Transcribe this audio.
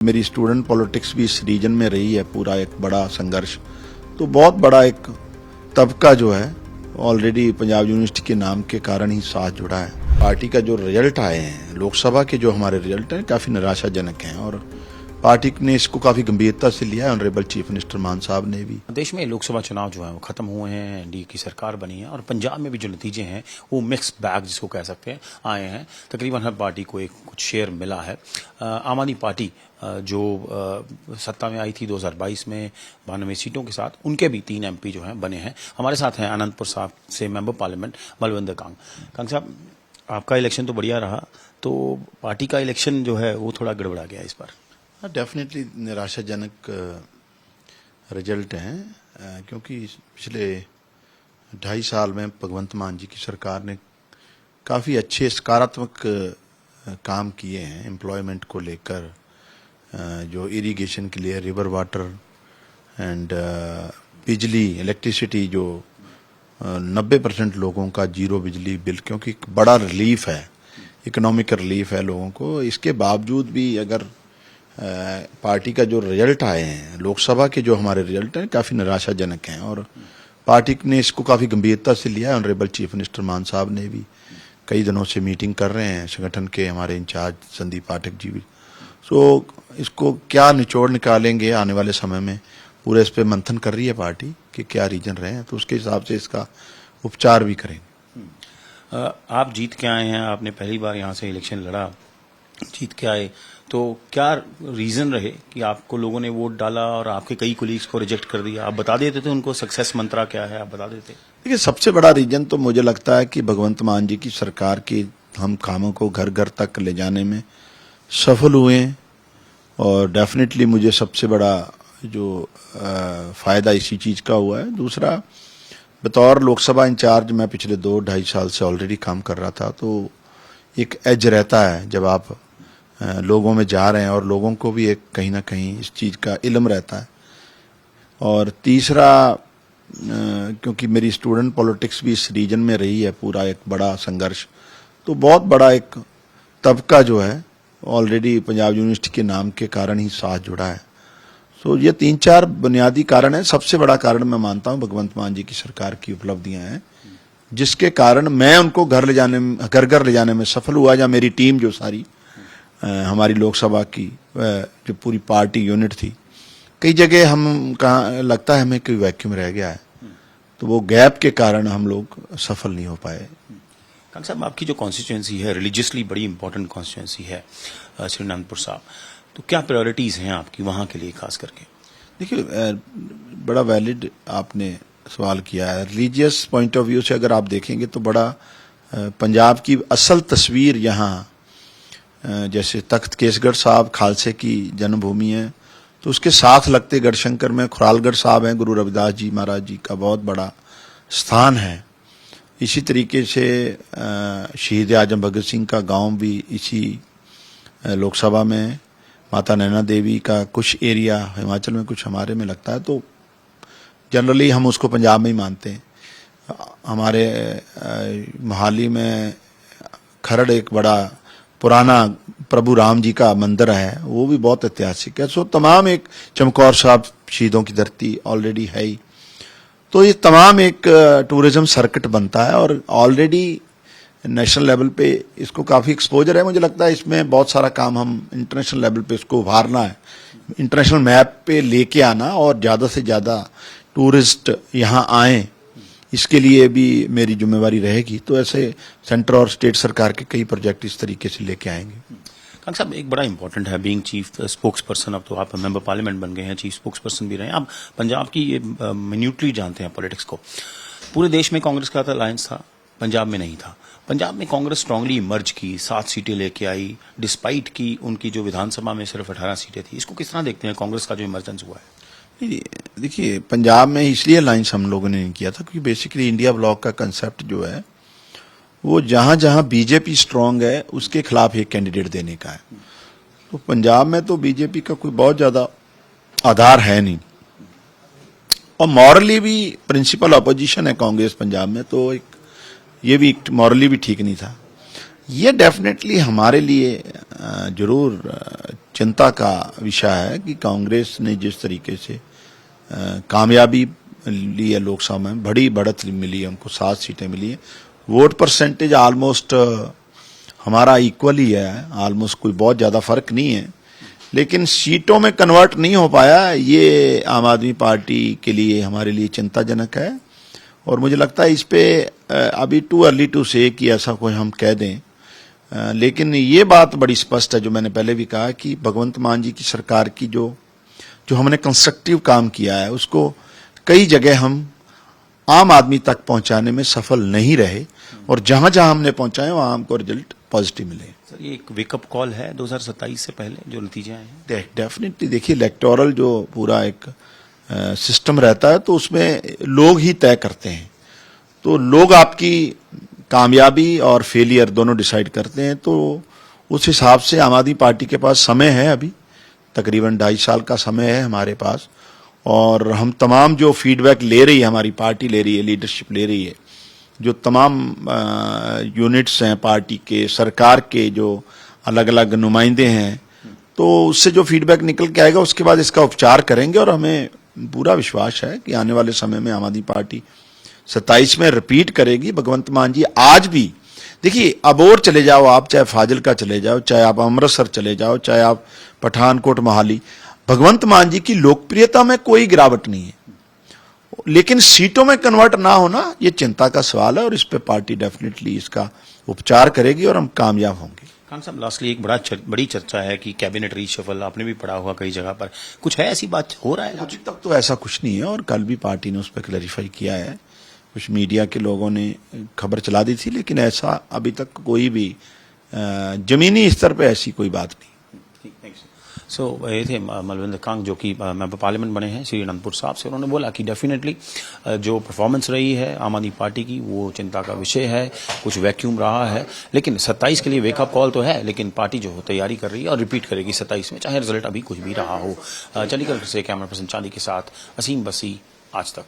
मेरी student politics भी इस रीजन में रही है, पूरा एक बड़ा संघर्ष। तो बहुत बड़ा एक तबका जो है ऑलरेडी पंजाब यूनिवर्सिटी के नाम के कारण ही साथ जुड़ा है। पार्टी का जो रिजल्ट आए हैं, लोकसभा के जो हमारे रिजल्ट हैं, काफ़ी निराशाजनक हैं और पार्टी ने इसको काफ़ी गंभीरता से लिया है। ऑनरेबल चीफ मिनिस्टर मान साहब ने भी। देश में लोकसभा चुनाव जो है वो खत्म हुए हैं, एनडीए की सरकार बनी है और पंजाब में भी जो नतीजे हैं वो मिक्स बैग जिसको कह सकते हैं आए हैं। तकरीबन हर पार्टी को एक कुछ शेयर मिला है। आम आदमी पार्टी जो सत्ता में आई थी 2022 में 92 सीटों के साथ, उनके भी 3 एमपी जो हैं बने हैं। हमारे साथ हैं आनंदपुर साहब से मेंबर पार्लियामेंट बलविंदर कांग साहब, आपका इलेक्शन तो बढ़िया रहा, तो पार्टी का इलेक्शन जो है वो थोड़ा गड़बड़ा गया इस बार। डेफिनेटली निराशाजनक रिजल्ट हैं, क्योंकि पिछले 2.5 साल में भगवंत मान जी की सरकार ने काफ़ी अच्छे सकारात्मक काम किए हैं एम्प्लॉयमेंट को लेकर। जो इरिगेशन के लिए रिवर वाटर एंड बिजली इलेक्ट्रिसिटी, जो 90% लोगों का जीरो बिजली बिल, क्योंकि एक बड़ा रिलीफ है, इकोनॉमिक रिलीफ है लोगों को। इसके बावजूद भी अगर पार्टी का जो रिजल्ट आए हैं, लोकसभा के जो हमारे रिजल्ट हैं, काफ़ी निराशाजनक हैं और पार्टी ने इसको काफ़ी गंभीरता से लिया है। ऑनरेबल चीफ मिनिस्टर मान साहब ने भी कई दिनों से मीटिंग कर रहे हैं, संगठन के हमारे इंचार्ज संदीप पाठक जी भी। सो इसको क्या निचोड़ निकालेंगे आने वाले समय में, पूरे इस पर मंथन कर रही है पार्टी कि क्या रीजन रहे हैं, तो उसके हिसाब से इसका उपचार भी करेंगे। आप जीत के आए हैं, आपने पहली बार यहाँ से इलेक्शन लड़ा, जीत के आए, तो क्या रीजन रहे कि आपको लोगों ने वोट डाला और आपके कई कोलीग्स को रिजेक्ट कर दिया? आप बता देते थे उनको सक्सेस मंत्रा क्या है, आप बता देते? देखिए, सबसे बड़ा रीजन तो मुझे लगता है कि भगवंत मान जी की सरकार की हम कामों को घर घर तक ले जाने में सफल हुए हैं और डेफिनेटली मुझे सबसे बड़ा जो फायदा इसी चीज का हुआ है। दूसरा, बतौर लोकसभा इंचार्ज मैं पिछले 2-2.5 साल से ऑलरेडी काम कर रहा था, तो एक एज रहता है जब आप लोगों में जा रहे हैं और लोगों को भी एक कहीं ना कहीं इस चीज़ का इल्म रहता है। और तीसरा, क्योंकि मेरी स्टूडेंट पॉलिटिक्स भी इस रीजन में रही है, पूरा एक बड़ा संघर्ष। तो बहुत बड़ा एक तबका जो है ऑलरेडी पंजाब यूनिवर्सिटी के नाम के कारण ही साथ जुड़ा है। सो ये 3-4 बुनियादी कारण है। सबसे बड़ा कारण मैं मानता हूँ भगवंत मान जी की सरकार की उपलब्धियां हैं, जिसके कारण मैं उनको घर घर ले जाने में सफल हुआ। या मेरी टीम जो सारी हमारी लोकसभा की जो पूरी पार्टी यूनिट थी, कई जगह हम कहाँ लगता है हमें कोई वैक्यूम रह गया है, तो वो गैप के कारण हम लोग सफल नहीं हो पाए। कांग साहब, आपकी जो कॉन्स्टिट्यूएंसी है रिलीजियसली बड़ी इंपॉर्टेंट कॉन्स्टिट्यूएंसी है श्री आनंदपुर साहब, तो क्या प्रायोरिटीज हैं आपकी वहाँ के लिए खास करके? देखिए, बड़ा वैलिड आपने सवाल किया है। रिलीजियस पॉइंट ऑफ व्यू से अगर आप देखेंगे तो बड़ा पंजाब की असल तस्वीर यहाँ, जैसे तख्त केसगढ़ साहब खालसे की जन्मभूमि है, तो उसके साथ लगते गढ़शंकर में खुरालगढ़ साहब हैं, गुरु रविदास जी महाराज जी का बहुत बड़ा स्थान है। इसी तरीके से शहीद आजम भगत सिंह का गांव भी इसी लोकसभा में, माता नैना देवी का कुछ एरिया हिमाचल में, कुछ हमारे में लगता है। तो जनरली हम उसको पंजाब में ही मानते हैं। हमारे मोहाली में खरड़ एक बड़ा पुराना प्रभु राम जी का मंदिर है, वो भी बहुत ऐतिहासिक है। सो तमाम एक चमकौर साहब शहीदों की धरती ऑलरेडी है ही, तो ये तमाम एक टूरिज्म सर्किट बनता है और ऑलरेडी नेशनल लेवल पे इसको काफ़ी एक्सपोजर है। मुझे लगता है इसमें बहुत सारा काम हम इंटरनेशनल लेवल पे इसको उभारना है, इंटरनेशनल मैप पे लेके आना और ज़्यादा से ज़्यादा टूरिस्ट यहाँ आएँ, इसके लिए भी मेरी जिम्मेवारी रहेगी। तो ऐसे सेंटर और स्टेट सरकार के कई प्रोजेक्ट इस तरीके से लेके आएंगे। कांग साहब, एक बड़ा इंपॉर्टेंट है बीइंग चीफ स्पोक्स पर्सन, अब तो आप मेंबर पार्लियामेंट बन गए हैं, चीफ स्पोक्स पर्सन भी रहे हैं, आप पंजाब की ये मिन्यूटली जानते हैं पॉलिटिक्स को। पूरे देश में कांग्रेस का अलायंस था, पंजाब में नहीं था। पंजाब में कांग्रेस स्ट्रांगली इमर्ज की, 7 सीटें लेके आई, डिस्पाइट की उनकी जो विधानसभा में सिर्फ 18 सीटें थी। इसको किस तरह देखते हैं कांग्रेस का जो इमर्जेंस हुआ है? देखिए, पंजाब में इसलिए अलायंस हम लोगों ने नहीं किया था क्योंकि बेसिकली इंडिया ब्लॉक का कंसेप्ट जो है वो जहां जहां बीजेपी स्ट्रांग है उसके खिलाफ एक कैंडिडेट देने का है। तो पंजाब में तो बीजेपी का कोई बहुत ज्यादा आधार है नहीं और मॉरली भी प्रिंसिपल अपोजिशन है कांग्रेस पंजाब में, तो एक ये भी मॉरली भी ठीक नहीं था। ये डेफिनेटली हमारे लिए जरूर चिंता का विषय है कि कांग्रेस ने जिस तरीके से कामयाबी ली है लोकसभा में, बड़ी बढ़त मिली है उनको, 7 सीटें मिली हैं, वोट परसेंटेज ऑलमोस्ट हमारा इक्वल ही है, ऑलमोस्ट कोई बहुत ज्यादा फर्क नहीं है, लेकिन सीटों में कन्वर्ट नहीं हो पाया, ये आम आदमी पार्टी के लिए हमारे लिए चिंताजनक है। और मुझे लगता है इस पे अभी टू अर्ली टू से कि ऐसा कोई हम कह दें, लेकिन ये बात बड़ी स्पष्ट है जो मैंने पहले भी कहा कि भगवंत मान जी की सरकार की जो हमने कंस्ट्रक्टिव काम किया है उसको कई जगह हम आम आदमी तक पहुंचाने में सफल नहीं रहे, और जहां जहां हमने पहुंचाए वहां हमको रिजल्ट पॉजिटिव मिले। सर ये एक वेकअप कॉल है 2027 से पहले जो नतीजे आए हैं। डेफिनेटली देखिए, इलेक्टोरल जो पूरा एक सिस्टम रहता है तो उसमें लोग ही तय करते हैं, तो लोग आपकी कामयाबी और फेलियर दोनों डिसाइड करते हैं। तो उस हिसाब से आम आदमी पार्टी के पास समय है, अभी तकरीबन 2.5 साल का समय है हमारे पास, और हम तमाम जो फीडबैक ले रही है हमारी पार्टी ले रही है, लीडरशिप ले रही है, जो तमाम यूनिट्स हैं पार्टी के, सरकार के जो अलग अलग नुमाइंदे हैं, तो उससे जो फीडबैक निकल के आएगा उसके बाद इसका उपचार करेंगे। और हमें पूरा विश्वास है कि आने वाले समय में आम आदमी पार्टी 27 में रिपीट करेगी। भगवंत मान जी आज भी देखिए, अबोर चले जाओ आप, चाहे फाजिलका चले जाओ, चाहे आप अमृतसर चले जाओ, चाहे आप पठानकोट मोहाली, भगवंत मान जी की लोकप्रियता में कोई गिरावट नहीं है, लेकिन सीटों में कन्वर्ट ना होना ये चिंता का सवाल है, और इस पे पार्टी डेफिनेटली इसका उपचार करेगी और हम कामयाब होंगे। खान साहब, लास्टली एक बड़ी चर्चा है कि कैबिनेट रीशफल आपने भी पढ़ा हुआ कई जगह पर, कुछ है ऐसी बात हो रहा है? अभी तक तो ऐसा कुछ नहीं है, और कल भी पार्टी ने उस पर क्लैरिफाई किया है, कुछ मीडिया के लोगों ने खबर चला दी थी, लेकिन ऐसा अभी तक कोई भी जमीनी स्तर पे ऐसी कोई बात नहीं। सो ये थे मलविंदर कांग जो कि मेंबर पार्लियामेंट बने हैं श्री अनंतपुर साहब से। उन्होंने बोला कि डेफिनेटली जो परफॉर्मेंस रही है आम आदमी पार्टी की वो चिंता का विषय है, कुछ वैक्यूम रहा है, लेकिन 27 के लिए वेकअप कॉल तो है, लेकिन पार्टी जो हो तैयारी कर रही है और रिपीट करेगी 27 में, चाहे रिजल्ट अभी कुछ भी रहा हो। चंडीगढ़ से कैमरा पर्सन चांदी के साथ असीम बसी, आज तक।